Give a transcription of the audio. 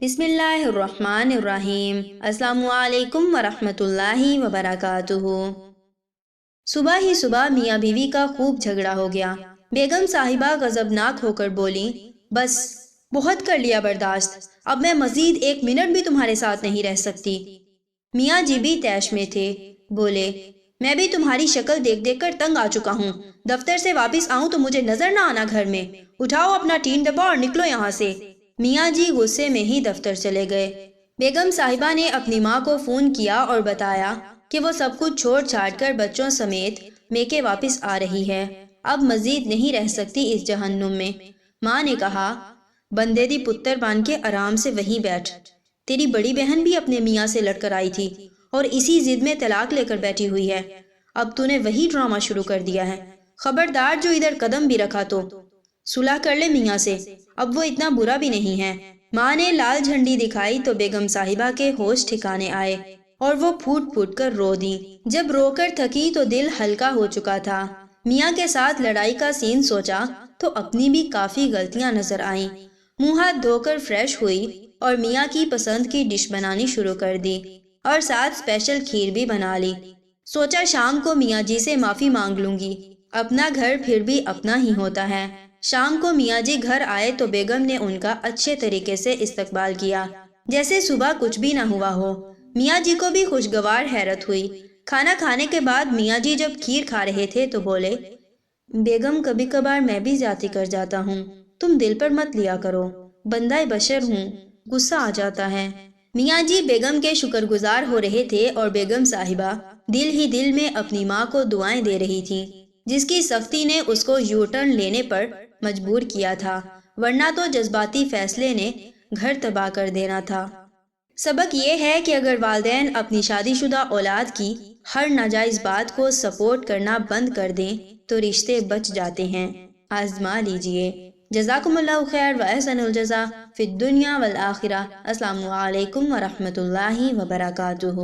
بسم اللہ الرحمن الرحیم۔ السلام علیکم ورحمۃ اللہ وبرکاتہ۔ صبح ہی صبح میاں بیوی کا خوب جھگڑا ہو گیا۔ بیگم صاحبہ غضبناک ہو کر بولی، بس بہت کر لیا برداشت، اب میں مزید 1 منٹ بھی تمہارے ساتھ نہیں رہ سکتی۔ میاں جی بھی طیش میں تھے، بولے، میں بھی تمہاری شکل دیکھ دیکھ کر تنگ آ چکا ہوں، دفتر سے واپس آؤں تو مجھے نظر نہ آنا گھر میں، اٹھاؤ اپنا ٹین ڈبہ اور نکلو یہاں سے۔ میاں جی غصے میں ہی دفتر چلے گئے۔ بیگم صاحبہ نے اپنی ماں کو فون کیا اور بتایا کہ وہ سب کچھ چھوڑ چھاڑ کر بچوں سمیت میکے واپس آ رہی ہے، اب مزید نہیں رہ سکتی اس جہنم میں۔ ماں نے کہا، بندے دی پتر بن کے آرام سے وہیں بیٹھ، تیری بڑی بہن بھی اپنے میاں سے لڑ کر آئی تھی اور اسی ضد میں طلاق لے کر بیٹھی ہوئی ہے، اب تو نے وہی ڈرامہ شروع کر دیا ہے، خبردار جو ادھر قدم بھی رکھا تو صلح کر لے میاں سے، اب وہ اتنا برا بھی نہیں ہے۔ ماں نے لال جھنڈی دکھائی تو بیگم صاحبہ کے ہوش ٹھکانے آئے اور وہ پھوٹ پھوٹ کر رو دی۔ جب رو کر تھکی تو دل ہلکا ہو چکا تھا۔ میاں کے ساتھ لڑائی کا سین سوچا تو اپنی بھی کافی غلطیاں نظر آئیں۔ منہ ہاتھ دھو کر فریش ہوئی اور میاں کی پسند کی ڈش بنانی شروع کر دی اور ساتھ اسپیشل کھیر بھی بنا لی۔ سوچا شام کو میاں جی سے معافی مانگ لوں گی، اپنا گھر پھر بھی اپنا ہی ہوتا ہے۔ شام کو میاں جی گھر آئے تو بیگم نے ان کا اچھے طریقے سے استقبال کیا، جیسے صبح کچھ بھی نہ ہوا ہو۔ میاں جی کو بھی خوشگوار حیرت ہوئی۔ کھانا کھانے کے بعد میاں جی جب کھیر کھا رہے تھے تو بولے، بیگم کبھی کبھار میں بھی زیادتی کر جاتا ہوں، تم دل پر مت لیا کرو، بندہ بشر ہوں، غصہ آ جاتا ہے۔ میاں جی بیگم کے شکر گزار ہو رہے تھے اور بیگم صاحبہ دل ہی دل میں اپنی ماں کو دعائیں دے رہی تھی، جس کی سختی نے اس کو یو ٹرن لینے پر مجبور کیا تھا، ورنہ تو جذباتی فیصلے نے گھر تباہ کر دینا تھا۔ سبق یہ ہے کہ اگر والدین اپنی شادی شدہ اولاد کی ہر ناجائز بات کو سپورٹ کرنا بند کر دیں تو رشتے بچ جاتے ہیں۔ آزما لیجئے۔ جزاکم اللہ خیر و احسن الجزا فی الدنیا والآخرہ۔ السلام علیکم ورحمۃ اللہ وبرکاتہ۔